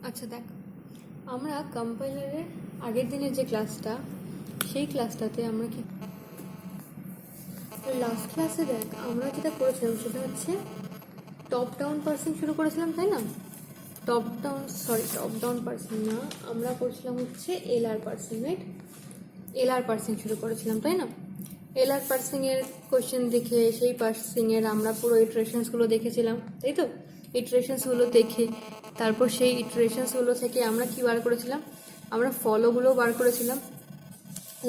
আচ্ছা দেখ, আমরা কম্পাইলারের আগের দিনের যে ক্লাসটা, সেই ক্লাসটাতে আমরা কি লাস্ট ক্লাসে দেখ আমরা যেটা করেছিলাম সেটা হচ্ছে টপ ডাউন পার্সিং শুরু করেছিলাম, তাই না? টপ ডাউন পার্সিং না, আমরা করেছিলাম হচ্ছে LR parsing, right? LR parsing শুরু করেছিলাম, তাই না? এলআর পার্সিংয়ের কোয়েশ্চেন দেখে সেই পার্সিংয়ের আমরা পুরো ইটারেশনসগুলো দেখেছিলাম, তাই তো? ইটারেশনসগুলো দেখে তারপর সেই ইটারেশনসগুলো থেকে আমরা কি বার করেছিলাম? আমরা ফলোগুলো বার করেছিলাম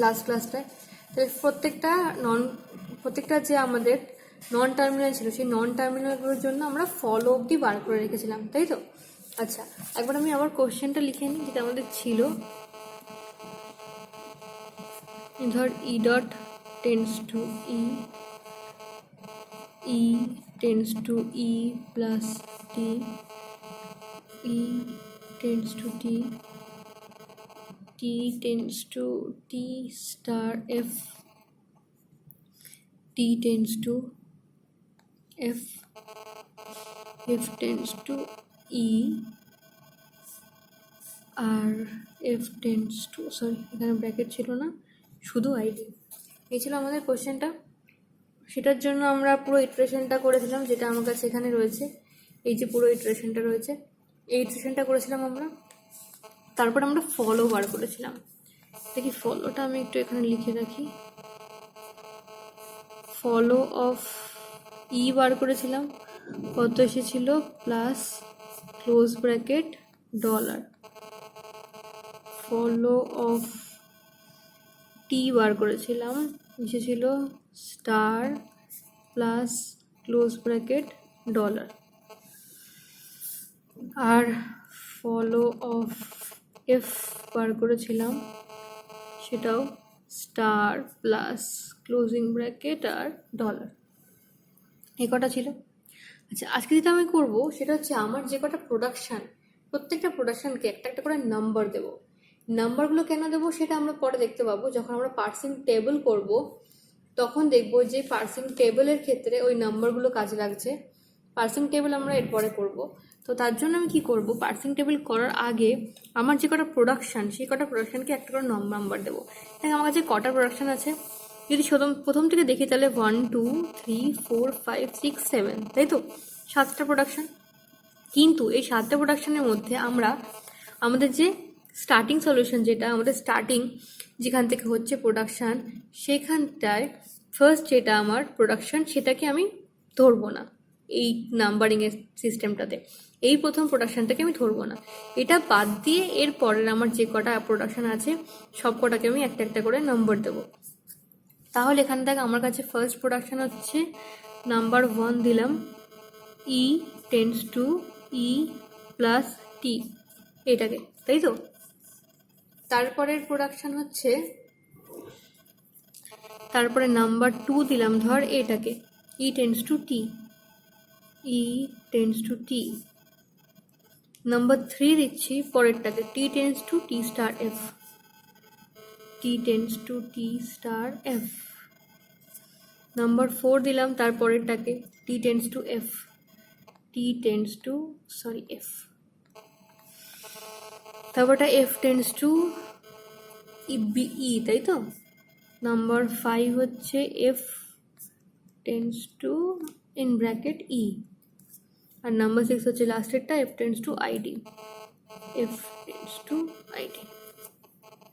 লাস্ট ক্লাসটায়। তাহলে প্রত্যেকটা যে আমাদের নন টার্মিনাল ছিল, সেই নন টার্মিনালগুলোর জন্য আমরা ফলো অবধি বার করে রেখেছিলাম, তাই তো? আচ্ছা, একবার আমি আবার কোশ্চেনটা লিখে নিই যেটা আমাদের ছিল। ধর E dot tends to E tends to E plus T, E tends to T, T tends to T star F, T tends to F, F tends to E, আর এফ টেন্স টু, সরি এখানে bracket ছিল না, শুধু ID. এই ছিল আমাদের কোশ্চেনটা। সেটার জন্য আমরা পুরো ইটারেশনটা করেছিলাম, যেটা আমার কাছে এখানে রয়েছে। এই যে পুরো ইটারেশনটা রয়েছে, এই ইটারেশনটা করেছিলাম আমরা। তারপর আমরা ফলো বার করেছিলাম। দেখি ফলোটা আমি একটু এখানে লিখে রাখি। ফলো অফ ই বার করেছিলাম, কত এসেছিল? Plus close bracket dollar. Follow of T বার করেছিলাম, এসেছিল star plus close bracket dollar. আর ফলো অফ এফ বার করেছিলাম, সেটাও স্টার প্লাস ক্লোজিং ব্র্যাকেট আর ডলার। এই কটা ছিল। আচ্ছা, আজকে যেটা আমি করবো সেটা হচ্ছে আমার যে কটা প্রোডাকশান, প্রত্যেকটা প্রোডাকশানকে একটা একটা করে নাম্বার দেবো। নাম্বারগুলো কেন দেবো সেটা আমরা পরে দেখতে পাবো। যখন আমরা পার্সিং টেবিল করব তখন দেখবো যে পার্সিং টেবিলের ক্ষেত্রে ওই নাম্বারগুলো কাজে লাগছে। পার্সিং টেবিল আমরা এরপরে করব। তো তার জন্য আমি কি করব, পার্সিং টেবিল করার আগে আমার যে কটা প্রোডাকশান, সেই কটা প্রোডাকশানকে একটা করে নাম্বার দেবো। দেখ আমার কাছে কটা প্রোডাকশান আছে, যদি প্রথম থেকে দেখি তাহলে 1 2 3 4 5 6 7, তাই তো? 7টা প্রোডাকশান। কিন্তু এই 7টা প্রোডাকশানের মধ্যে আমরা আমাদের যে স্টার্টিং সলিউশন, যেটা আমাদের স্টার্টিং যেখান থেকে হচ্ছে প্রোডাকশান, সেখানটায় ফার্স্ট যেটা আমার প্রোডাকশান সেটাকে আমি ধরবো না এই নাম্বারিংয়ের সিস্টেমটাতে। এই প্রথম প্রোডাকশানটাকে আমি ধরবো না। এটা বাদ দিয়ে এর পরের আমার যে কটা প্রোডাকশান আছে সব কটাকে আমি একটা একটা করে নম্বর দেবো। তাহলে এখানে দেখ আমার কাছে ফার্স্ট প্রোডাকশান হচ্ছে নাম্বার 1 দিলাম, ই টেন্স টু ই প্লাস টি, এটাকে, তাই তো? তারপরের প্রোডাকশান হচ্ছে, তারপরে নাম্বার 2 দিলাম ধর এটাকে, E tends to T, E tends to T. Number 3 দিচ্ছি পরেরটাকে, T tends to T star F, T tends to T star F. Number 4 দিলাম তারপরেরটাকে, T tends to F, T tends to F. তারপরটা F tends to E, তাই তো? Number 5 হচ্ছে F tends to in bracket E, আর number 6 হচ্ছে লাস্টেরটা F tends to ID, F tends to ID.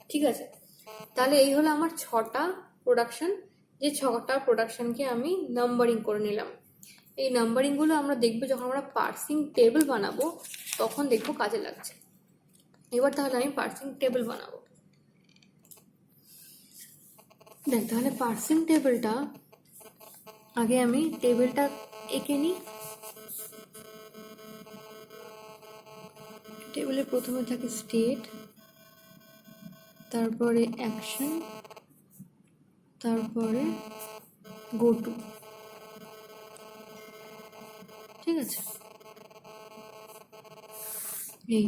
ঠিক আছে, তাহলে এই হলো আমার 6টা প্রোডাকশন। যে 6টা প্রোডাকশনকে আমি নাম্বারিং করে নিলাম। এই নাম্বারিংগুলো আমরা দেখবো যখন আমরা পার্সিং টেবিল বানাবো, তখন দেখবো কাজে লাগছে। এবার তাহলে আমি পার্সিং টেবিল বানাবো। দেখ তাহলে পার্সিং টেবিলটা আগে আমি টেবিলটা এঁকে নিই। টেবিলে প্রথমে থাকে স্টেট, তারপরে অ্যাকশন, তারপরে গো টু। ঠিক আছে, এই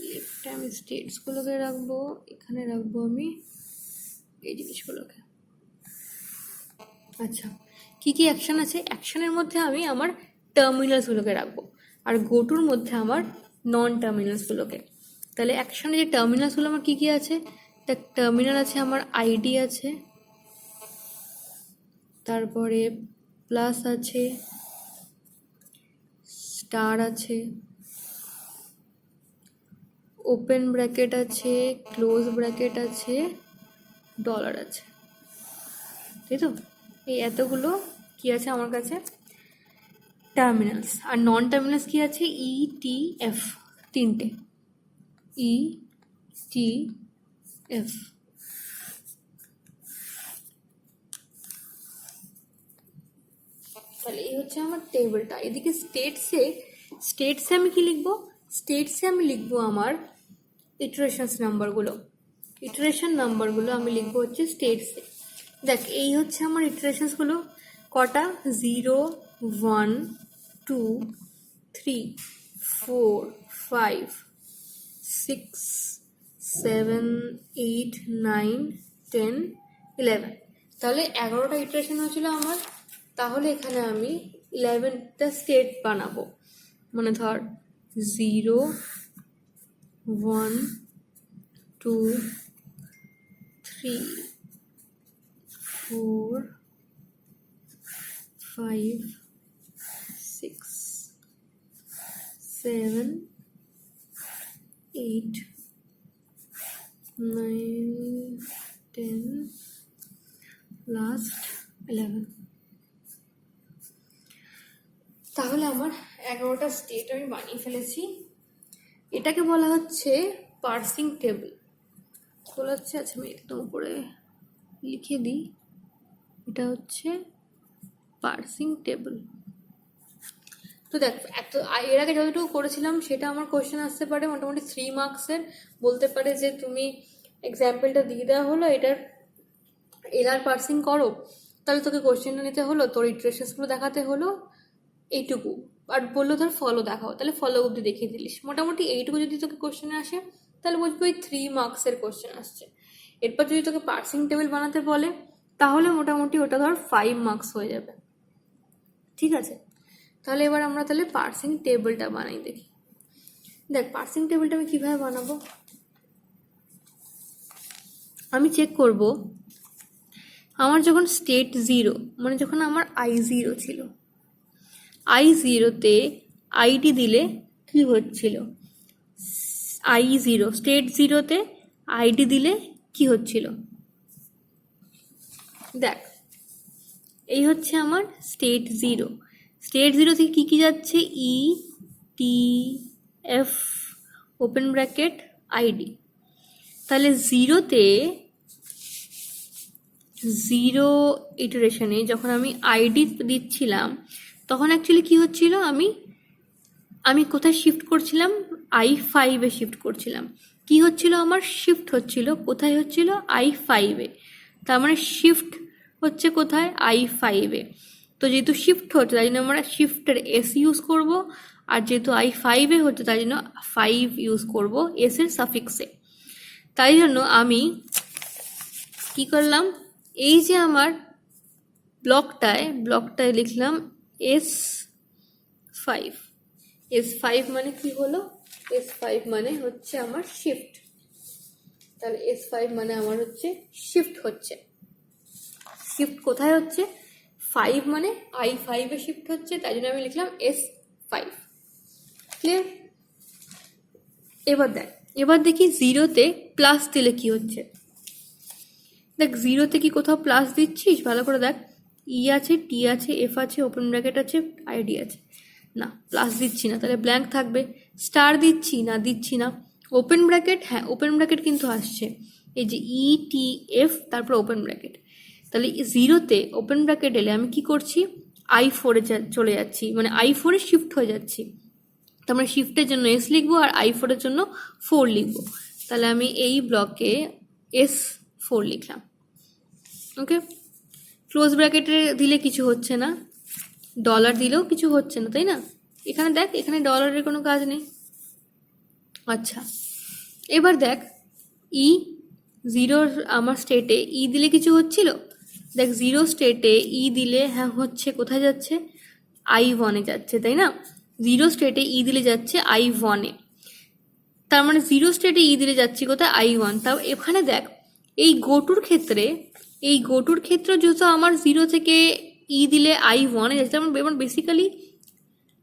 লেফটে আমি স্টেটসগুলোকে রাখবো, এখানে রাখবো আমি এই জিনিসগুলোকে। আচ্ছা, কি কি অ্যাকশন আছে? অ্যাকশনের মধ্যে আমি আমার টার্মিনালসগুলোকে রাখবো, আর গোটুর মধ্যে আমার নন টার্মিনালসগুলোকে। তাহলে একসঙ্গে যে টার্মিনালসগুলো আমার কী কী আছে, দেখ টার্মিনাল আছে আমার আইডি আছে, তারপরে প্লাস আছে, স্টার আছে, ওপেন ব্র্যাকেট আছে, ক্লোজ ব্র্যাকেট আছে, ডলার আছে, তাই তো? এই এতগুলো কি আছে আমার কাছে টার্মিনালস। আর নন টার্মিনালস কি আছে, ই টি এফ, তিনটে ই টি এফ। তাহলে এই হচ্ছে আমার টেবিলটা। এদিকে স্টেটসে আমি কি লিখবো, স্টেটসে আমি লিখবো আমার ইটারেশনস নাম্বারগুলো, ইটারেশন নাম্বারগুলো আমি লিখবো হচ্ছে স্টেটসে। দেখ এই হচ্ছে আমার ইটারেশনসগুলো কটা, 0 1 2 3 4 5 6 7 8 9 10 11। তাহলে 11টা ইটারেশন হয়েছিল আমার। তাহলে এখানে আমি 11টা স্টেট বানাবো, মানে ধর 0 1 2 3 4 5 6 7 8 9 10 লাস্ট 11। তাহলে আমার 11টা স্টেট আমি বানিয়ে ফেলেছি। এটাকে বলা হচ্ছে পার্সিং টেবিল বলা হচ্ছে। আচ্ছা আমি একদম উপরে লিখে দিই, এটা হচ্ছে পার্সিং টেবিল। তো দেখ এর আগে যতটুকু করেছিলাম সেটা আমার কোয়েশ্চেন আসতে পারে মোটামুটি 3 মার্কসের। বলতে পারে যে তুমি এক্সাম্পলটা দিয়ে দেওয়া হলো, এটার এরর পার্সিং করো, তাহলে তোকে কোয়েশ্চেনটা নিতে হলো, তোর ইটারেশনসগুলো দেখাতে হলো, এইটুকু। আর বললো ধর ফলো দেখাও, তাহলে ফলো অবধি দেখিয়ে দিলিস। মোটামুটি এইটুকু যদি তোকে কোয়েশ্চেনে আসে তাহলে বুঝবি ওই 3 মার্কসের কোয়েশ্চেন আসছে। এরপর যদি তোকে পার্সিং টেবিল বানাতে বলে তাহলে মোটামুটি ওটা ধর 5 মার্কস হয়ে যাবে, ঠিক আছে? তাহলে এবার আমরা তাহলে পার্সিং টেবিলটা বানাই দেখি। দেখ পার্সিং টেবিলটা আমি কীভাবে বানাবো, আমি চেক করব আমার যখন স্টেট 0, মানে যখন আমার I0 ছিল, I0তে আইডি দিলে কি হচ্ছিল, I0 স্টেট 0তে আইডি দিলে কি হচ্ছিল, দেখ এই হচ্ছে আমার স্টেট 0। স্টেট 0 থেকে কী কী যাচ্ছে, E T F open bracket ID. তাহলে 0 ইটারেশনে যখন আমি আইডি দিচ্ছিলাম তখন অ্যাকচুয়ালি কী হচ্ছিল, আমি কোথায় শিফট করছিলাম, I5-এ শিফট করছিলাম। কি হচ্ছিল আমার, শিফট হচ্ছিল, কোথায় হচ্ছিল, I5-এ। তার মানে শিফট হচ্ছে কোথায়, I5-এ। তো যেহেতু শিফট হচ্ছে তাই জন্য আমরা শিফটের এস ইউজ করব, আর যেহেতু I5-এ হচ্ছে তাই জন্য 5 ইউজ করব এসের সাফিক্সে। তাই জন্য আমি কি করলাম, এই যে আমার ব্লকটায় লিখলাম S5। S5 মানে কি হলো, S5 মানে হচ্ছে আমার শিফট। তাহলে S5 মানে আমার হচ্ছে শিফট হচ্ছে। শিফট কোথায় হচ্ছে, 5 মানে I5-এ শিফট হচ্ছে, তাই জন্য আমি লিখলাম S5। ক্লিয়ার? এবার দেখি 0তে প্লাস দিলে কি হচ্ছে। দেখ 0তে কি কোথাও প্লাস দিচ্ছিস, ভালো করে দেখ, ই আছে, টি আছে, এফ আছে, ওপেন ব্র্যাকেট আছে, আইডি আছে, না প্লাস দিচ্ছি না, তাহলে ব্ল্যাঙ্ক থাকবে। স্টার দিচ্ছি না, দিচ্ছি না। ওপেন ব্র্যাকেট, হ্যাঁ ওপেন ব্র্যাকেট কিন্তু আসছে, এই যে ই টি এফ তারপর ওপেন ব্র্যাকেট। তাহলে 0তে ওপেন ব্র্যাকেট এলে আমি কি করছি, I4-এ চলে যাচ্ছি, মানে I4-এ শিফট হয়ে যাচ্ছি। তো আমরা শিফটের জন্য এস লিখবো আর I4-এর জন্য 4 লিখবো। তাহলে আমি এই ব্লকে S4 লিখলাম। ওকে, ক্লোজ ব্র্যাকেটে দিলে কিছু হচ্ছে না, ডলার দিলেও কিছু হচ্ছে না, তাই না? এখানে দেখ, এখানে ডলারের কোনো কাজ নেই। আচ্ছা এবার দেখ E0 আমার স্টেটে ই দিলে কিছু হচ্ছিল, দেখ 0 স্টেটে ই দিলে হ্যাঁ হচ্ছে, কোথায় যাচ্ছে, I1-এ যাচ্ছে, তাই না? 0 স্টেটে ই দিলে যাচ্ছে I1-এ। তার মানে জিরো স্টেটে ই দিলে যাচ্ছি কোথায় I1। তাও এখানে দেখ এই গোটুর ক্ষেত্রে যেহেতু আমার জিরো থেকে ই দিলে I1 যাচ্ছে, যেমন বেসিক্যালি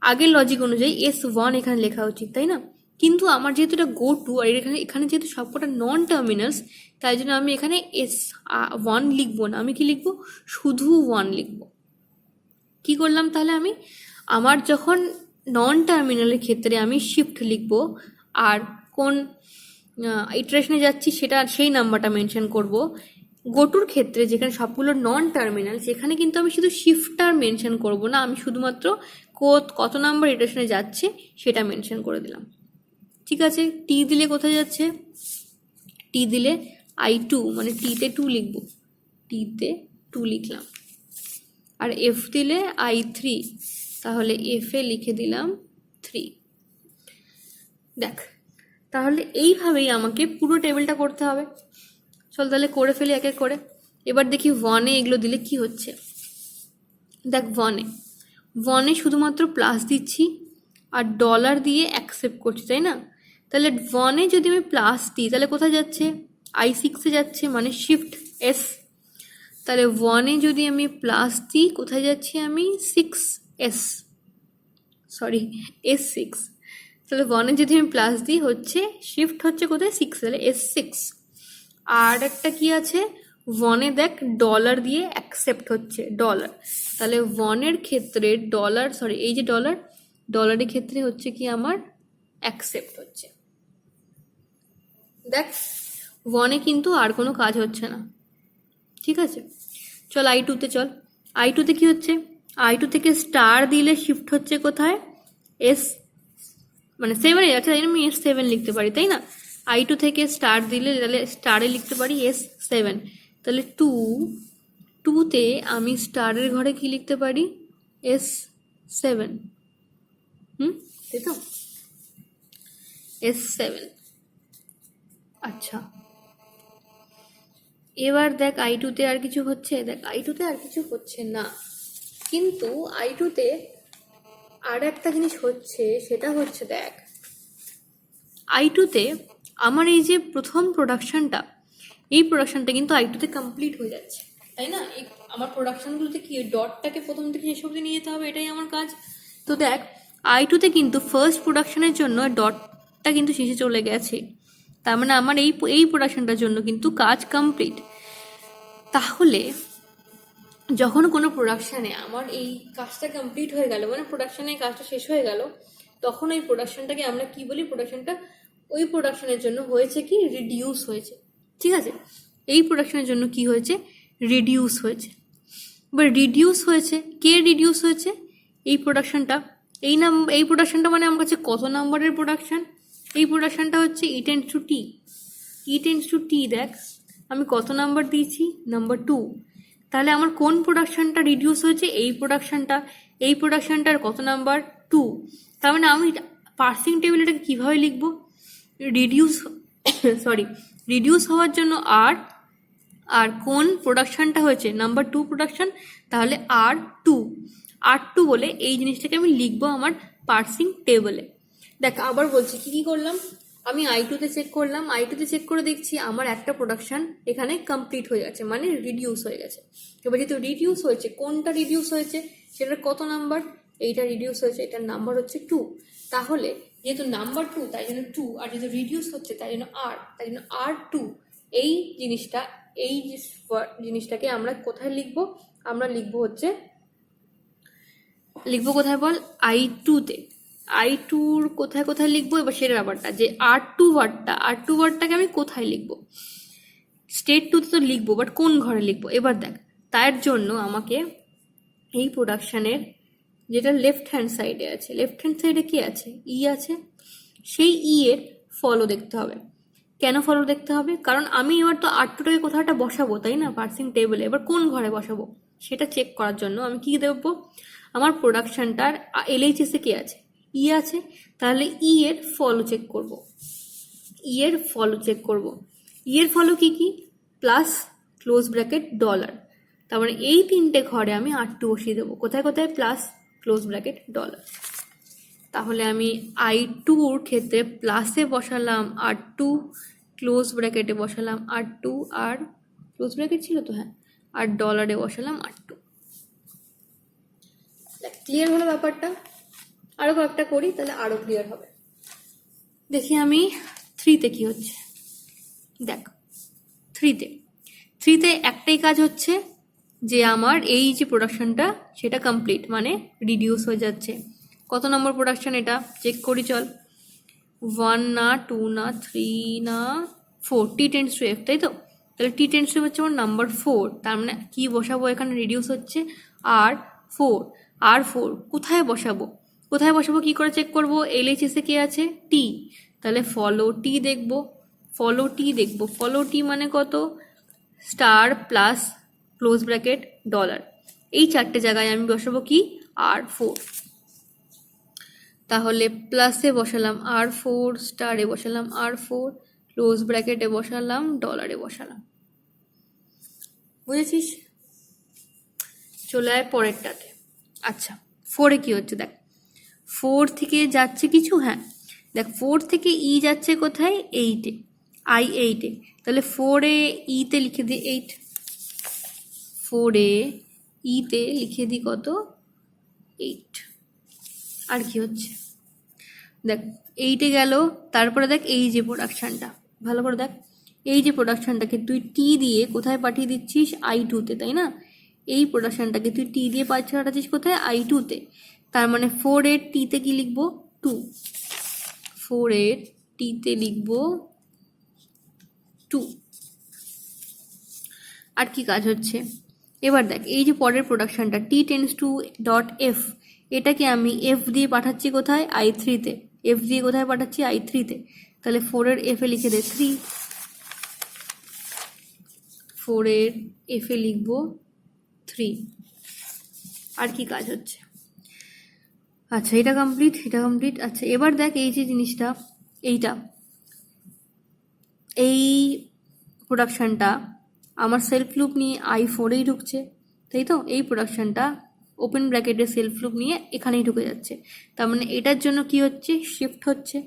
আগের লজিক অনুযায়ী S1 এখানে লেখা উচিত, তাই না? কিন্তু আমার যেহেতু এটা গো টু আর এখানে যেহেতু সবকটা নন টার্মিনালস, তাই জন্য আমি এখানে S1 লিখবো না, আমি কি লিখবো, শুধু 1 লিখবো। কি করলাম তাহলে আমি, আমার যখন নন টার্মিনালের ক্ষেত্রে আমি শিফট লিখবো আর কোন ইটারেশনে যাচ্ছি সেটা সেই নাম্বারটা মেনশন করব। গোটুর ক্ষেত্রে যেখানে সবগুলো নন টার্মিনাল সেখানে কিন্তু আমি শুধু শিফটটা মেনশন করব না, আমি শুধুমাত্র কত নাম্বার ইটারেশনে যাচ্ছে সেটা মেনশন করে দিলাম। ঠিক আছে, টি দিলে কোথায় যাচ্ছে, টি দিলে I2 মানে টিতে 2 লিখব, টিতে 2 লিখলাম। আর এফ দিলে I3, তাহলে এফে লিখে দিলাম 3। দেখ তাহলে এইভাবেই আমাকে পুরো টেবিলটা করতে হবে। চল তাহলে করে ফেলি এক এক করে। এবার দেখি 1-এ এগুলো দিলে কি হচ্ছে। দেখ 1-এ শুধুমাত্র প্লাস দিচ্ছি আর ডলার দিয়ে অ্যাকসেপ্ট করছি, তাই না? তাহলে 1-এ যদি আমি প্লাস দিই তাহলে কোথায় যাচ্ছে, I6-এ যাচ্ছে, মানে শিফট S। তাহলে 1-এ যদি আমি প্লাস দিই কোথায় যাচ্ছি আমি, S6। তাহলে 1-এ যদি আমি প্লাস দিই হচ্ছে শিফট হচ্ছে কোথায়, 6, তাহলে S6। আর একটা কি আছে, 1-এ দেখ ডলার দিয়ে অ্যাকসেপ্ট হচ্ছে ডলার, তাহলে 1-এর ক্ষেত্রে এই যে ডলারের ক্ষেত্রে হচ্ছে কি আমার অ্যাকসেপ্ট হচ্ছে। দেখ 1-এ কিন্তু আর কোনো কাজ হচ্ছে না। ঠিক আছে, চল I2-তে চল। I2-তে কি হচ্ছে, I2 থেকে স্টার দিলে শিফট হচ্ছে কোথায়, S মানে 7-এ যাচ্ছে, তাই আমি S7 লিখতে পারি, তাই না? I2 থেকে স্টার দিলে তাহলে স্টারে লিখতে পারি S7। তাহলে 2-তে আমি স্টারের ঘরে কি লিখতে পারি, S7। তাই তো, S7। আচ্ছা, এবার দেখ I2-তে আর কিছু হচ্ছে, দেখ I2-তে আর কিছু হচ্ছে না, কিন্তু I2-তে আর একটা জিনিস হচ্ছে, সেটা হচ্ছে দেখ I2-তে আমার এই যে প্রথম প্রোডাকশনটা, এই প্রোডাকশনটা কিন্তু I2-তে কমপ্লিট হয়ে যাচ্ছে, তাই না? এই আমার প্রোডাকশনগুলোতে কি ডটটাকে প্রথম থেকে শেষ অবধি নিয়ে যেতে হবে, এটাই আমার কাজ। তো দেখ I2-তে কিন্তু ফার্স্ট প্রোডাকশনের জন্য ডটটা কিন্তু শেষে চলে গেছে, তার মানে আমার এই প্রোডাকশনটার জন্য কিন্তু কাজ কমপ্লিট। তাহলে যখন কোনো প্রোডাকশানে আমার এই কাজটা কমপ্লিট হয়ে গেল, মানে প্রোডাকশানে কাজটা শেষ হয়ে গেল, তখন ওই প্রোডাকশনটাকে আমরা কি বলি, প্রোডাকশনটা ওই প্রোডাকশনের জন্য হয়েছে কি, রিডিউস হয়েছে। ঠিক আছে, এই প্রোডাকশনের জন্য কি হয়েছে, রিডিউস হয়েছে। এবার রিডিউস হয়েছে, কে রিডিউস হয়েছে, এই প্রোডাকশনটা। এই প্রোডাকশনটা মানে আমার কাছে কত নাম্বারের প্রোডাকশন, এই প্রোডাকশনটা হচ্ছে E টেন্ডস টু টি। দেখ আমি কত নাম্বার দিয়েছি, নাম্বার 2। তাহলে আমার কোন প্রোডাকশনটা রিডিউস হয়েছে, এই প্রোডাকশনটার কত নাম্বার, 2। তার মানে আমি পার্সিং টেবিল এটাকে কীভাবে লিখবো, রিডিউস হওয়ার জন্য আর কোন প্রোডাকশনটা হয়েছে, নাম্বার 2 প্রোডাকশন, তাহলে R2 বলে এই জিনিসটাকে আমি লিখবো আমার পার্সিং টেবিলে। দেখ আবার বলছি কি করলাম, আমি I2-তে চেক করলাম, I2-তে চেক করে দেখছি আমার একটা প্রোডাকশন এখানে কমপ্লিট হয়ে গেছে, মানে রিডিউস হয়ে গেছে। এবার যেহেতু রিডিউস হয়েছে, কোনটা রিডিউস হয়েছে সেটার কত নাম্বার, এইটা রিডিউস হয়েছে, এটার নাম্বার হচ্ছে 2। তাহলে যেহেতু নাম্বার 2 তাই জন্য 2, আর যেহেতু রিডিউস হচ্ছে তাই জন্য তাই জন্য R2। এই জিনিসটাকে আমরা কোথায় লিখবো, আমরা লিখবো কোথায় বল, I2-তে। I2-র কোথায় লিখবো, এবার সেটা ব্যাপারটা যে R2 ওয়ার্ডটাকে আমি কোথায় লিখবো, স্টেট 2-তে তো লিখবো, বাট কোন ঘরে লিখবো। এবার দেখ তার জন্য আমাকে এই প্রোডাকশানের যেটা লেফট হ্যান্ড সাইডে আছে, লেফট হ্যান্ড সাইডে কি আছে, ই আছে, সেই ই এর ফলো দেখতে হবে। কেন ফলো দেখতে হবে, কারণ আমি এবার তো R2-টাকে কোথাও একটা বসাবো, তাই না, পার্সিং টেবিলে। এবার কোন ঘরে বসাবো সেটা চেক করার জন্য আমি কি দেখবো, আমার প্রোডাকশনটার LHS-এ কি আছে, ই আছে, তাহলে ই এর ফলো চেক করব। ই এর ফলো কি প্লাস ক্লোজ ব্র্যাকেট ডলার। তার মানে এই 3টে ঘরে আমি R2 বসিয়ে দেবো, কোথায় প্লাস ক্লোজ ব্র্যাকেট ডলার। তাহলে আমি I2-র ক্ষেত্রে প্লাসে বসালাম R2, ক্লোজ ব্র্যাকেটে বসালাম R2, আর ক্লোজ ব্র্যাকেট ছিল তো, হ্যাঁ, আর ডলারে বসালাম R2। ক্লিয়ার হলো ব্যাপারটা? আরও কয়েকটা করি, তাহলে আরও ক্লিয়ার হবে। দেখি আমি 3-তে কি হচ্ছে। দেখ, 3-তে একটাই কাজ হচ্ছে যে আমার এই যে প্রোডাকশনটা সেটা কমপ্লিট, মানে রিডিউস হয়ে যাচ্ছে। কত নম্বর প্রোডাকশন এটা চেক করি চল। 1 না, 2 না, 3 না, 4, T টেন্ডস টু F, তাই তো? তাহলে T টেন্ডস টু হচ্ছে আমার নাম্বার 4, তার মানে কি বসাবো এখানে? রিডিউস হচ্ছে R4 কোথায় বসাবো? কি করে চেক করবো? LHS এ কে আছে? T, তাহলে ফলো টি দেখবো। ফলো টি মানে কত? Star plus close bracket dollar, এই 4টে জায়গায় আমি বসাবো কি? R4। তাহলে প্লাসে বসালাম R4, স্টারে বসালাম R4, ক্লোজ ব্র্যাকেটে বসালাম, ডলারে বসালাম। বুঝেছিস? চলে আয় পরেরটাতে। আচ্ছা, 4-এ কি হচ্ছে দেখ। 4 থেকে যাচ্ছে কিছু, হ্যাঁ দেখ, 4 থেকে ই যাচ্ছে কোথায়? 8-এ, I8-এ। তাহলে 4-এ ইতে লিখে দিই 8, 4-এ ইতে লিখে দিই কত? 8। আর কি হচ্ছে দেখ, 8-এ গেল। তারপরে দেখ এই যে প্রোডাকশানটা, ভালো করে দেখ, এই যে প্রোডাকশানটাকে তুই টি দিয়ে কোথায় পাঠিয়ে দিচ্ছিস? I2-তে, তাই না? এই প্রোডাকশানটাকে তুই টি দিয়ে পাঠাচ্ছিস কোথায়? I2-তে। তার মানে 4-এর টিতে কি লিখবো? 2, 4-এর টিতে লিখবো 2। আর কি কাজ হচ্ছে এবার দেখ, এই যে পরের প্রোডাকশানটা T tends to dot F, এটাকে আমি F দিয়ে পাঠাচ্ছি কোথায়? I3-তে। F দিয়ে কোথায় পাঠাচ্ছি? I3-তে। তাহলে 4-এর F-এ লিখে দে 3, 4-এর F-এ লিখবো 3। আর কি কাজ হচ্ছে? আচ্ছা, এটা কমপ্লিট। আচ্ছা, এবার দেখ এই যে জিনিসটা, এই প্রোডাকশানটা আমার সেলফ লুপ নিয়ে I4-এই ঢুকছে, তাই তো? এই প্রোডাকশানটা ওপেন ব্র্যাকেটে সেলফ লুপ নিয়ে এখানেই ঢুকে যাচ্ছে। তার মানে এটার জন্য কি হচ্ছে? শিফট হচ্ছে।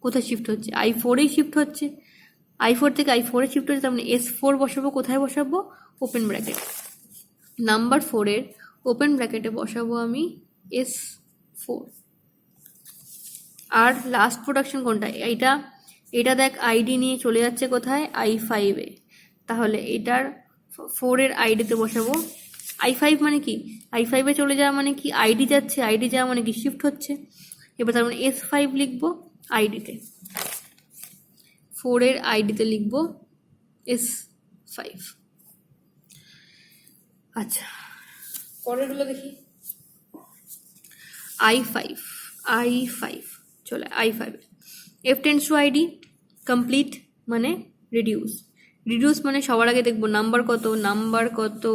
কোথায় শিফট হচ্ছে? I4-এই শিফট হচ্ছে। I4 থেকে I4-এ শিফট হচ্ছে, তার মানে S4 বসাবো। কোথায় বসাবো? Open bracket. নাম্বার 4-এর ওপেন ব্র্যাকেটে বসাবো আমি S4। আর লাস্ট প্রোডাকশন কোনটা? এটা দেখ আইডি নিয়ে চলে যাচ্ছে কোথায়? I5-এ। তাহলে এটার 4-এর আইডিতে বসাবো। I5 মানে কি? I5-এ চলে যাওয়া মানে কি? আইডি যাচ্ছে, আইডি যাওয়া মানে কি? শিফট হচ্ছে। এবার তার মানে S5 লিখবো আইডিতে, 4-এর আইডিতে লিখবো S5। আচ্ছা, পরেরগুলো দেখি। I5 চলে I5। F tends two ID complete মানে রিডিউস মানে সবার আগে দেখবো নাম্বার কত?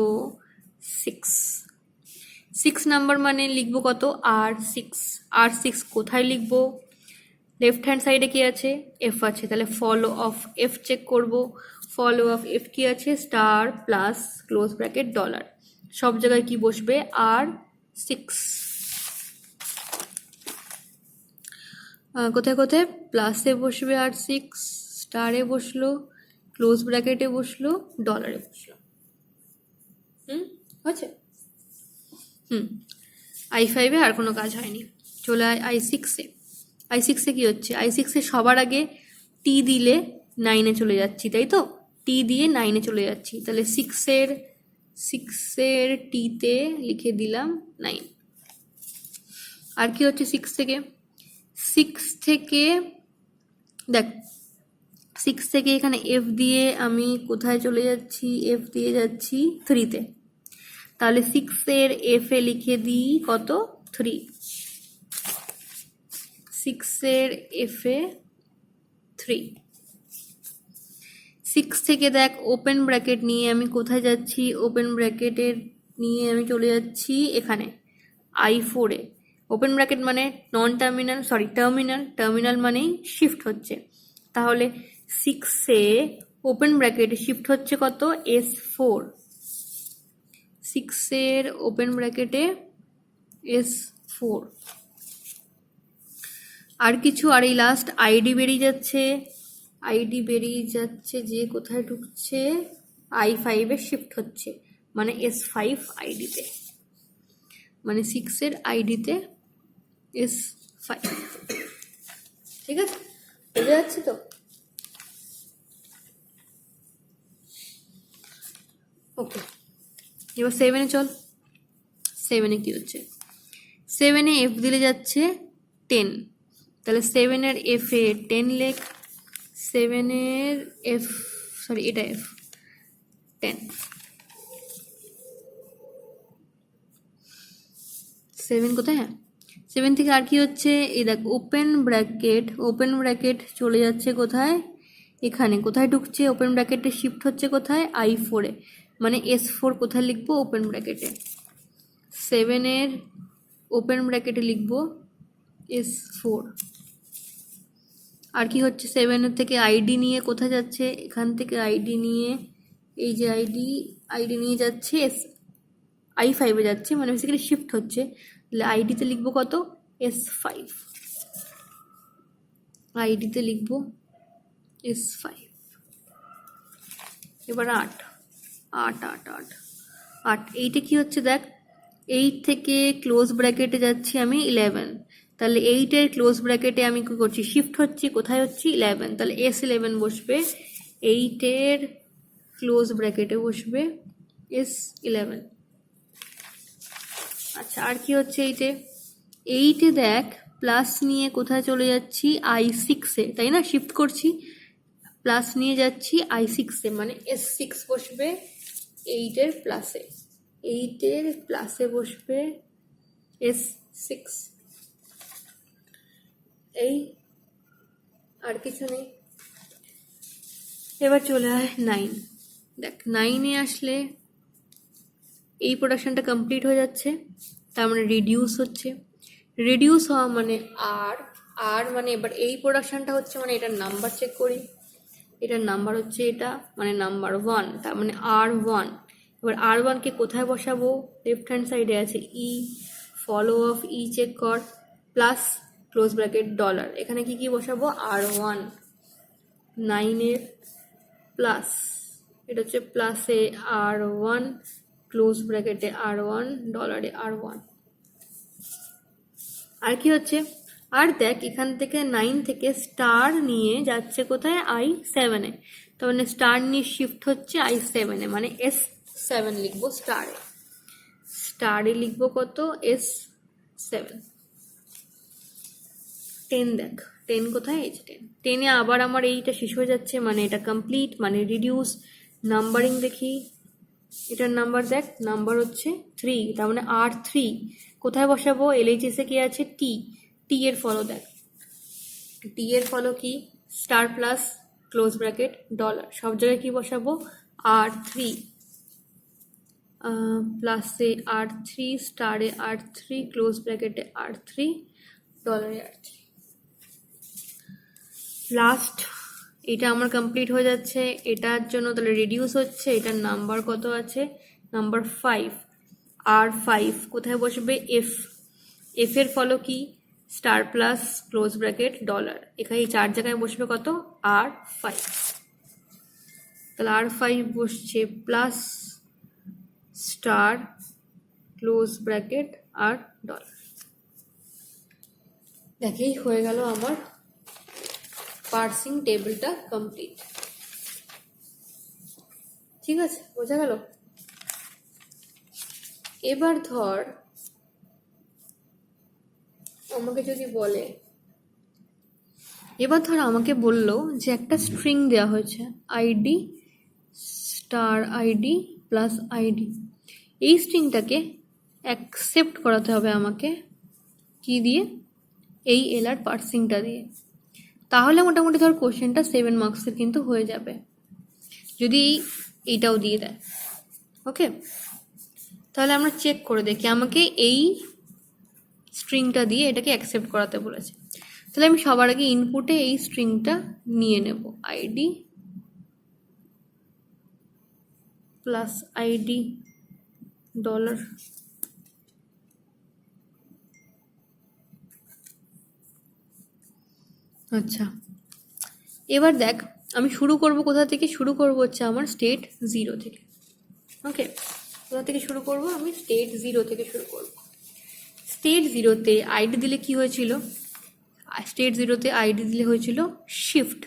6 নাম্বার মানে লিখবো কত? R6 কোথায় লিখবো? লেফট হ্যান্ড সাইডে কি আছে? F আছে। তাহলে ফলো অফ F চেক করবো। ফলো অফ F কি আছে? Star plus close bracket dollar, সব জায়গায় কি বসবে? R6। কোথায় প্লাসে বসবে R6, স্টারে বসলো, ক্লোজ ব্র্যাকেটে বসলো, ডলারে বসলো। হচ্ছে? I5-এ আর কোনো কাজ হয়নি। চলে I6-এ। I6-এ কি হচ্ছে? I6-এ সবার আগে টি দিলে 9-এ চলে যাচ্ছি, তাই তো? টি দিয়ে 9-এ চলে যাচ্ছি। তাহলে 6-এর টিতে লিখে দিলাম 9। আর কি হচ্ছে 6 থেকে? 6 থেকে এখানে F দিয়ে আমি কোথায় চলে যাচ্ছি? F দিয়ে যাচ্ছি 3-তে। তাহলে 6-এর F-এ লিখে দিই কত? 3। 6-এর F-এ 3। 6 থেকে দেখ ওপেন ব্র্যাকেট নিয়ে আমি কোথায় যাচ্ছি? ওপেন ব্র্যাকেটের নিয়ে আমি চলে যাচ্ছি এখানে I4-এ। ওপেন ব্র্যাকেট মানে টার্মিনাল মানেই শিফট হচ্ছে। তাহলে 6-এ ওপেন ব্র্যাকেটে শিফট হচ্ছে কত? S4। 6-এর ওপেন ব্র্যাকেটে S4। আর কিছু, আর এই লাস্ট আইডি বেরিয়ে যাচ্ছে, আইডি বেরিয়ে যাচ্ছে যে কোথায় ঢুকছে, i5 এ শিফট হচ্ছে, মানে S5 আইডিতে, মানে 6 আইডিতে S5। ঠিক আছে, বুঝে যাচ্ছে তো? ওকে, এবার 7 চল। 7 কি হচ্ছে? 7 F দিলে যাচ্ছে 10, তাহলে 7 F 10 লেখ। 7 F, সরি এটা F 10। 7 কোথায়? হ্যাঁ, 7 থেকে আর কি হচ্ছে, এই দেখ ওপেন ব্র্যাকেট চলে যাচ্ছে কোথায়, এখানে কোথায় ঢুকছে, ওপেন ব্র্যাকেটে শিফট হচ্ছে কোথায়, i4 মানে S4 কোথায় লিখবো, ওপেন ব্র্যাকেটে। 7 ওপেন ব্র্যাকেটে লিখবো S4। আর কি হচ্ছে, 7 থেকে আইডি নিয়ে কোথায় যাচ্ছে, এখান থেকে আইডি নিয়ে, এই যে আইডি নিয়ে যাচ্ছে i5 যাচ্ছে, মানে বেসিক্যালি শিফট হচ্ছে, তাহলে আইডিতে লিখবো কত, S5, আইডিতে লিখবো S5। এবার 8, এইটে কি হচ্ছে দেখ, 8 থেকে ক্লোজ ব্র্যাকেটে যাচ্ছি আমি 11, তাহলে 8 ক্লোজ ব্র্যাকেটে আমি কি করছি, শিফট হচ্ছি, কোথায় হচ্ছি, 11, তাহলে S11 বসবে, 8 ক্লোজ ব্র্যাকেটে বসবে S11। আচ্ছা, আর কি হচ্ছে, 8 দেখ প্লাস নিয়ে কোথায় চলে যাচ্ছি, i6 তাই না, শিফট করছি, প্লাস নিয়ে যাচ্ছি i6 মানে S6 বসবে 8 প্লাসে, 8 প্লাসে বসবে S6। এই আর কিছু নেই। এবার চলে আয় 9, দেখ 9 আসলে এই প্রোডাকশনটা কমপ্লিট হয়ে যাচ্ছে, তার মানে রিডিউস হচ্ছে, রিডিউস হওয়া মানে আর মানে এবার এই প্রোডাকশনটা হচ্ছে, মানে এটার নাম্বার চেক করি, এটার নাম্বার হচ্ছে এটা, মানে নাম্বার 1, তার মানে R1। এবার R1কে কোথায় বসাবো, লেফট হ্যান্ড সাইডে আছে ই, ফলো অফ ই চেক কর, প্লাস ক্লোজ ব্র্যাকেট ডলার, এখানে কি বসাবো, R1, 9 প্লাস, এটা হচ্ছে প্লাসে R1, ক্লোজ ব্র্যাকেটে R1, ডলারে R1। আর কি হচ্ছে, আর দেখ এখান থেকে 9 থেকে স্টার নিয়ে যাচ্ছে কোথায়, i7 তার মানে স্টার নিয়ে শিফট হচ্ছে i7 মানে S7 লিখবো, স্টারে লিখবো কত, S7। 10 দেখ, 10 কোথায়, এই যে 10 আবার আমার এইটা শেষ হয়ে যাচ্ছে, মানে এটা কমপ্লিট, মানে রিডিউস। নাম্বারিং দেখি, এটার নাম্বার দেখ, নাম্বার হচ্ছে 3, তার মানে R3 কোথায় বসাবো, LHS কি আছে, টি এর ফলো দেখ, টি এর ফলো কি, star plus close bracket dollar, সব জায়গায় কি বসাবো, R3, প্লাসে R3, স্টারে R3, ক্লোজ ব্র্যাকেটে R3, ডলারে R3। লাস্ট এটা আমার কমপ্লিট হয়ে যাচ্ছে, এটার জন্য তাহলে রিডিউস হচ্ছে, এটার নাম্বার কত আছে, নাম্বার 5, R5 কোথায় বসবে, এফ এর ফলো কি, star plus close bracket dollar, এখানে এই 4 জায়গায় বসবে কত, R5, তাহলে R5 বসছে প্লাস স্টার ক্লোজ ব্র্যাকেট আর ডলার। দেখেই হয়ে গেল আমার পার্সিং টেবিলটা কমপ্লিট। ঠিক আছে, বোঝা গেল? এবার ধর আমাকে যদি বলে, এবার ধর আমাকে বললো যে একটা স্ট্রিং দেওয়া হয়েছে, ID star ID plus ID, এই স্ট্রিংটাকে অ্যাকসেপ্ট করাতে হবে আমাকে, কি দিয়ে, এই এলআর পার্সিংটা দিয়ে। তাহলে মোটামুটি ধর কোশ্চেনটা 7 মার্কসের কিন্তু হয়ে যাবে, যদি এইটাও দিয়ে দেয়। ওকে, তাহলে আমরা চেক করে দেখি, আমাকে এই স্ট্রিংটা দিয়ে এটাকে অ্যাকসেপ্ট করাতে বলেছে, তাহলে আমি সবার আগে ইনপুটে এই স্ট্রিংটা নিয়ে নেব, আইডি প্লাস আইডি ডলার, আচ্ছা, এবার দেখ আমি শুরু করব কোথা থেকে? শুরু করব হচ্ছে আমার স্টেট 0 থেকে। ওকে, কোথা থেকে শুরু করব? আমি স্টেট 0 থেকে শুরু করব। স্টেট 0-তে আইডি দিলে কি হয়েছিল? স্টেট 0-তে আইডি দিলে হয়েছিল শিফট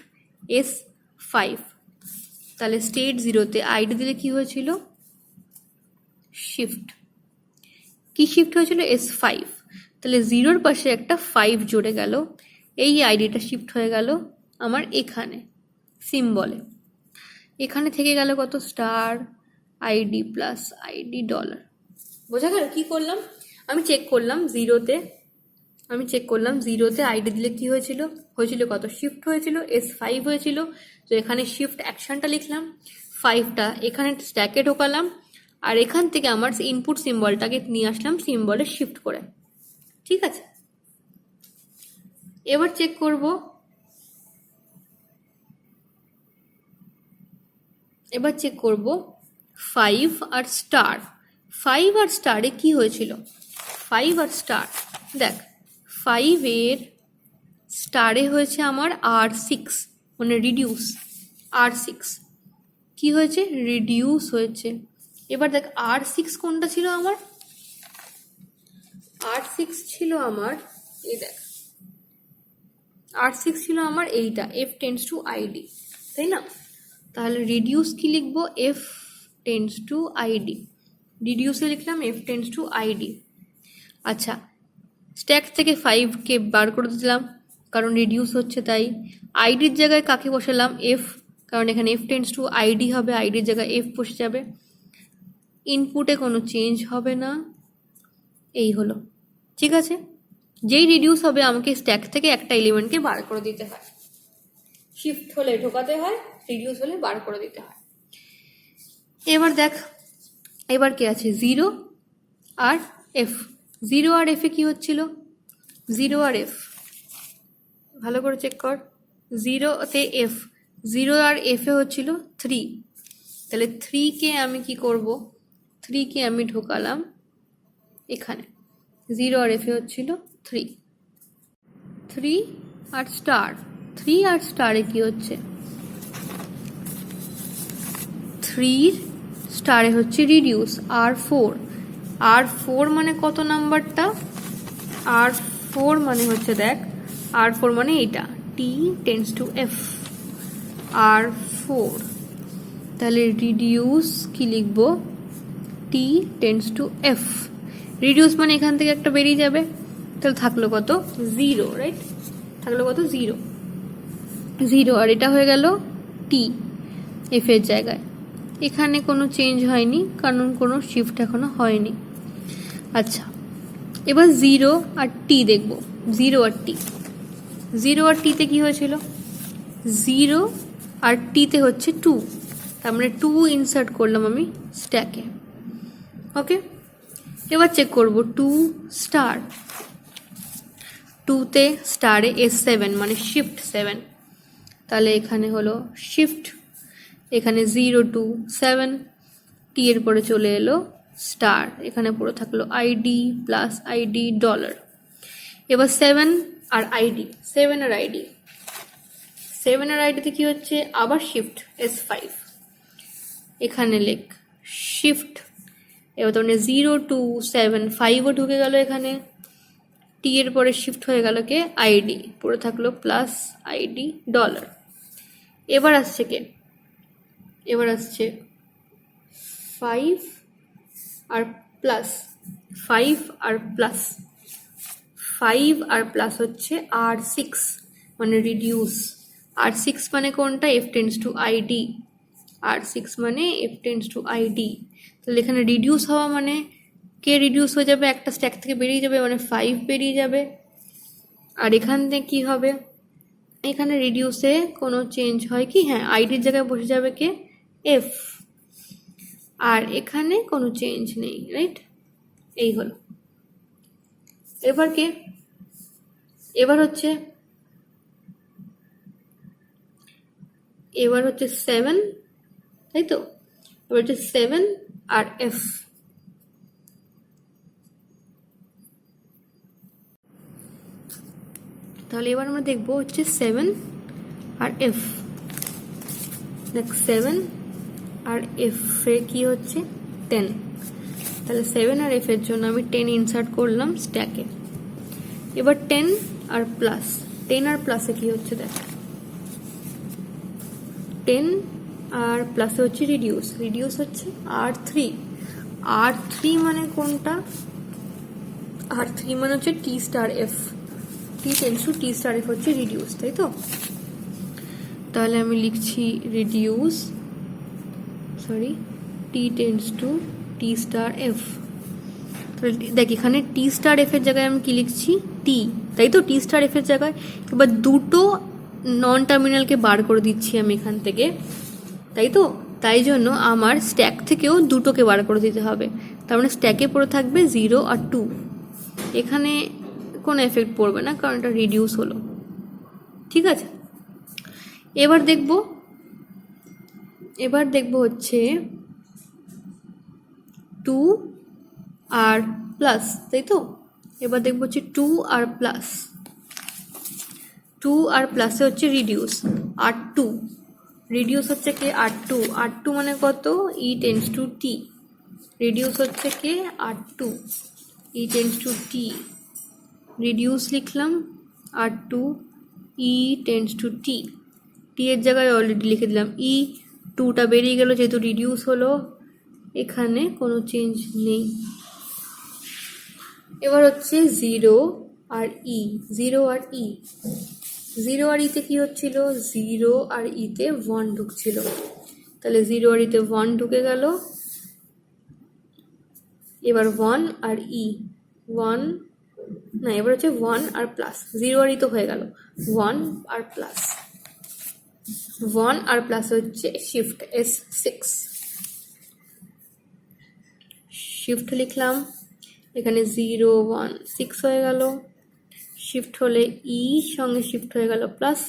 S5। তাহলে স্টেট 0-তে আইডি দিলে কি হয়েছিল? শিফট। কি শিফট হয়েছিল? S5। তাহলে 0-র পাশে একটা 5 জুড়ে গেল, এই আইডিটা শিফট হয়ে গেল আমার এখানে সিম্বলে। এখানে থেকে গেল কত? Star ID plus ID dollar. বোঝা গেল কি করলাম? আমি চেক করলাম 0-তে আইডি দিলে কি হয়েছিল? হয়েছিল কত? শিফট হয়েছিল, S5 হয়েছিল। তো এখানে শিফট অ্যাকশনটা লিখলাম, 5টা এখানে স্ট্যাকে ঢোকালাম, আর এখান থেকে আমার ইনপুট সিম্বলটাকে নিয়ে আসলাম সিম্বলে শিফট করে। ঠিক আছে, এবার চেক করব। এবার চেক করব 5 আর স্টার। 5 আর স্টারে কি হয়েছিল? 5 আর স্টার, দেখ 5-এর স্টারে হয়েছে আমার R6, মানে রিডিউস। R6 কি হয়েছে? রিডিউস হয়েছে। এবার দেখ R6 কোনটা ছিল আমার? R6 ছিল আমার, এই দেখ R6 ছিল আমার এইটা, F টেন্ডস টু আইডি, তাই না? তাহলে রিডিউস কি লিখবো? F tends to ID. রিডিউসে লিখলাম F টেন্ডস টু আইডি। আচ্ছা, স্ট্যাক থেকে 5কে বার করে দিলাম কারণ রিডিউস হচ্ছে তাই। আইডির জায়গায় কাকে বসালাম? F, কারণ এখানে F টেন্ডস টু আইডি হবে, আইডির জায়গায় F বসে যাবে। ইনপুটে কোনো চেঞ্জ হবে না, এই হলো। ঠিক আছে, যেই রিডিউস হবে আমাকে স্ট্যাক থেকে একটা এলিমেন্টকে বার করে দিতে হয়। শিফট হলে ঢোকাতে হয়, রিডিউস হলে বার করে দিতে হয়। এবার দেখ, এবার কি আছে? 0 আর F। 0 আর F এ কি হচ্ছিল? 0 আর F ভালো করে চেক কর। 0-তে F, 0 আর F এ হচ্ছিল 3। তাহলে 3-কে আমি কি করব? 3-কে আমি ঢোকালাম এখানে। 0 আর F এ হচ্ছিল 3। 3 আর স্টার, 3 আর স্টারে কি হচ্ছে? 3 স্টারে হচ্ছে রিডিউস R4। R4 মানে কত নাম্বারটা? R4 মানে হচ্ছে, দেখ R4 মানে এইটা, T tends to F, R4। তাহলে রিডিউস কি লিখবো? T tends to F। Reduce মানে এখান থেকে একটা বেরিয়ে যাবে, তাহলে থাকলো কত? 0, রাইট? থাকলো কত? 0। 0 আর এটা হয়ে গেল T F এর জায়গায়। এখানে কোনো চেঞ্জ হয়নি কারণ কোনো শিফট এখনো হয়নি। আচ্ছা, এবার 0 আর T দেখব। 0 আর T, 0 আর T-তে কি হয়েছিল? 0 আর T-তে হচ্ছে 2, তার মানে 2 ইনসার্ট করলাম আমি স্ট্যাকে। ওকে, এবার চেক করব 2 স্টার। 2-তে স্টারে S7 মানে শিফট 7, তাহলে এখানে হলো শিফট, এখানে 0 2 7, T এর পরে চলে এলো স্টার, এখানে পুরো থাকলো আইডি প্লাস আইডি ডলার। এবার 7 আর আইডি, 7 আর আইডি, 7 আর আইডিতে কি হচ্ছে? আবার শিফট S5, এখানে লেখ শিফট। এবার তোমরা 0 2 7 5ও ঢুকে গেল এখানে। T এর পরে শিফট হয়ে গেল কে? আইডি, পুরো থাকলো প্লাস আইডি ডলার। এবার আসছে কে? এবার আসছে 5 আর প্লাস, 5 আর প্লাস, 5 আর প্লাস হচ্ছে R6 মানে রিডিউস। R6 মানে কোনটা? F tends to ID. R6 মানে F টেন্ডস টু আইডি। তাহলে এখানে রিডিউস হওয়া মানে কে রিডিউস হয়ে যাবে? একটা স্ট্যাক থেকে বেরিয়ে যাবে, মানে 5 বেরিয়ে যাবে। আর এখান থেকে কি হবে? এখানে রিডিউসে কোনো চেঞ্জ হয় কি? হ্যাঁ, আইডির জায়গায় বসে যাবে কে? F। আর এখানে কোনো চেঞ্জ নেই, রাইট? এই হলো। এবার কে? এবার হচ্ছে 7, তাই তো? এবার হচ্ছে 7 আর F। তাহলে এবার আমরা দেখবো হচ্ছে 7 আর এফ। দেখ 7 আর এফ এর কি হচ্ছে 10, তাহলে 7 আর এফ এর জন্য আমি 10 ইনসার্ট করলাম স্ট্যাকে। এবার 10 আর প্লাস, 10 আর প্লাসে কি হচ্ছে দেখ, 10 আর প্লাসে হচ্ছে রিডিউস, রিডিউস হচ্ছে R3। R3 মানে কোনটা, R3 মানে হচ্ছে T star F, T tends to T star F হচ্ছে রিডিউস, তাই তো? তাহলে আমি লিখছি reduce, sorry, T tends to T star F। তাহলে দেখ এখানে T স্টার F এর জায়গায় আমি কি লিখছি, T, তাই তো? T স্টার F এর জায়গায় এবার দুটো নন টার্মিনালকে বার করে দিচ্ছি আমি এখান থেকে, তাই তো? তাই জন্য আমার স্ট্যাক থেকেও দুটোকে বার করে দিতে হবে, তার মানে স্ট্যাকে পড়ে থাকবে 0 আর 2। এখানে কোনো এফেক্ট পড়বে না কারণ এটা রিডিউস হলো, ঠিক আছে? এবার দেখব হচ্ছে 2 আর প্লাস, তাই তো? এবার দেখবো হচ্ছে 2 আর প্লাস, 2 আর প্লাসে হচ্ছে রিডিউস R2, রিডিউস হচ্ছে কে R2, R2 মানে কত, E tends to T, reduce হচ্ছে কে R2, E tends to T, reduce লিখলাম R2, E tends to T, T এর জায়গায় অলরেডি লিখে দিলাম E, 2টা বেরিয়ে গেল যেহেতু রিডিউস হলো, এখানে কোনো চেঞ্জ নেই। এবার হচ্ছে 0 আর E, 0 আর E, 0 আর ইতে কি হচ্ছিল, 0 আর ইতে 1 ঢুকছিল, তাহলে 0 আর ইতে 1 ঢুকে গেল। এবার 1 আর ই, 1 না, এবার হচ্ছে 1 আর প্লাস, 0 আর ই তো হয়ে গেল, 1 আর প্লাস, 1 আর প্লাস হচ্ছে শিফট S6, শিফট লিখলাম, এখানে 0 1 6 হয়ে গেল, শিফট হলে ই সঙ্গে শিফট হয়ে গেল প্লাস,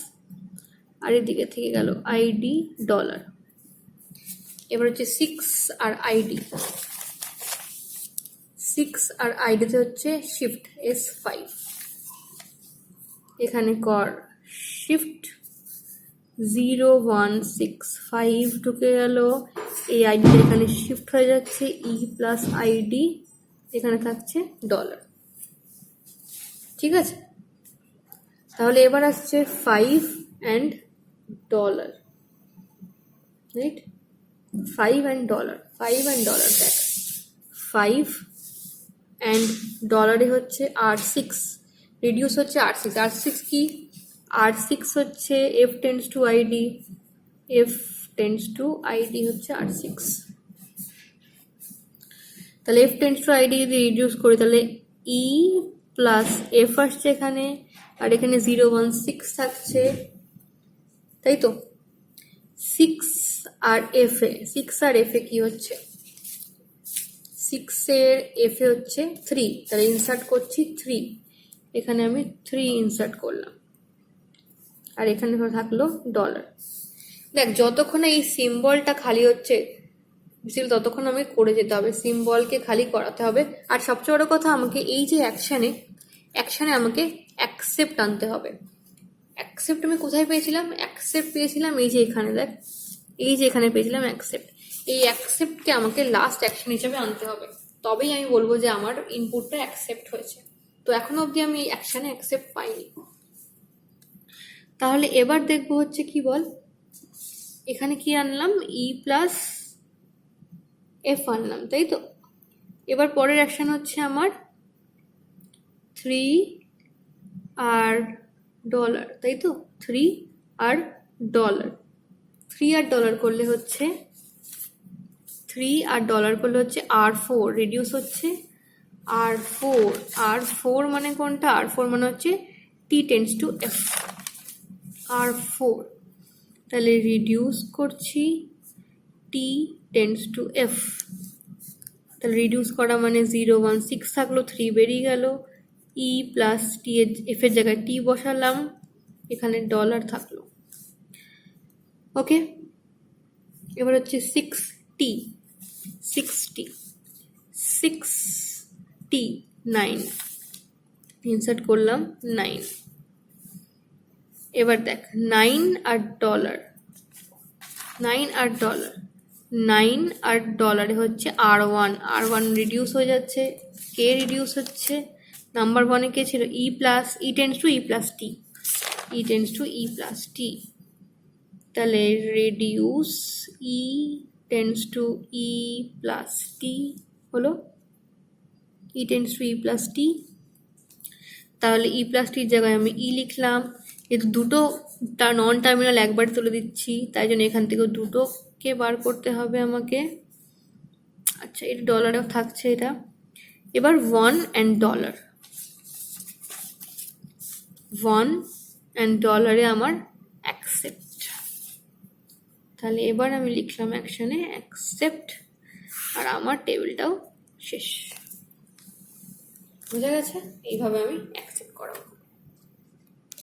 আর এদিকে থেকে গেল আইডি ডলার। এবার হচ্ছে 6 আর আইডি, 6 আর আইডিতে হচ্ছে শিফট S5, এখানে কর শিফট 0 1 6 5 ঢুকে গেল, এই আইডিটা এখানে শিফট হয়ে যাচ্ছে ই প্লাস আইডি, এখানে থাকছে ডলার, ঠিক আছে? তাহলে এবার আসছে 5 and dollar, right? 5 and dollar, 5 and dollar, দেখ 5 অ্যান্ড ডলারে হচ্ছে R6, রিডিউস হচ্ছে R6, R6 কি, R6 হচ্ছে F tends to ID, F tends to ID হচ্ছে R6, তাহলে F টেন্ডস টু আইডি যদি রিডিউস করি তাহলে E প্লাস F আসছে এখানে, আর এখানে 0 1 6 থাকছে, তাই তো? 6 আর F এ, 6 আর F এ কি হচ্ছে, 6 এর F এ হচ্ছে 3, তাহলে ইনসার্ট করছি 3, এখানে আমি 3 ইনসার্ট করলাম, আর এখানে থাকলো ডলার। দেখ যতক্ষণ এই সিম্বলটা খালি হচ্ছে ততক্ষণ আমাকে করে যেতে হবে, সিম্বলকে খালি করাতে হবে, আর সবচেয়ে বড় কথা আমাকে এই যে অ্যাকশানে আমাকে অ্যাকসেপ্ট আনতে হবে। অ্যাকসেপ্ট আমি কোথায় পেয়েছিলাম, অ্যাকসেপ্ট পেয়েছিলাম এই যে এখানে, দেখ এই যে এখানে পেয়েছিলাম অ্যাকসেপ্ট, এই অ্যাকসেপ্টকে আমাকে লাস্ট অ্যাকশন হিসেবে আনতে হবে, তবেই আমি বলবো যে আমার ইনপুটটা অ্যাকসেপ্ট হয়েছে। তো এখনো অবধি আমি এই অ্যাকশানে অ্যাকসেপ্ট পাইনি। তাহলে এবার দেখবো হচ্ছে কি বল, এখানে কি আনলাম, ই প্লাস এফ আনলাম, তাই তো? এবার পরের অ্যাকশন হচ্ছে আমার 3 আর ডলার, তাই তো? 3 আর ডলার, 3 আর ডলার করলে হচ্ছে 3 আর ডলার করলে হচ্ছে R4, রিডিউস হচ্ছে R4, R4 মানে কোনটা, R4 মানে হচ্ছে T tends to F, R4, তাহলে রিডিউস করছি T টেন্ডস টু F, তাহলে রিডিউস করা মানে 0 1 6 থাকলো, 3 বেরিয়ে গেল, ই প্লাস টি এফ এর জায়গায় টি বসালাম, এখানে ডলার থাকলো, ওকে? এবার হচ্ছে 6T, 6T 9, ইনসার্ট করলাম 9, এবার দেখ 9 আর ডলার, 9 আর ডলার, 9 আর ডলারে হচ্ছে আর ওয়ান রিডিউস হয়ে যাচ্ছে, কে রিডিউস হচ্ছে, নাম্বার ওয়ানে কে ছিল E plus, E tends to E plus T, E tends to E plus T, তাহলে reduce E tends to E plus T হলো, E tends to E plus T, তাহলে E plus টির জায়গায় আমি ই লিখলাম, যেহেতু দুটো নন টার্মিনাল একবার তুলে দিচ্ছি তাই জন্য এখান থেকেও দুটোকে বার করতে হবে আমাকে। আচ্ছা এটা ডলারেও থাকছে এটা। এবার one and dollar, one and ডলারে আমার অ্যাকসেপ্ট, তাহলে এবার আমি লিখলাম অ্যাকশনে অ্যাকসেপ্ট, আর আমার টেবিলটাও শেষ। বোঝা গেছে? এইভাবে আমি অ্যাকসেপ্ট করাবো।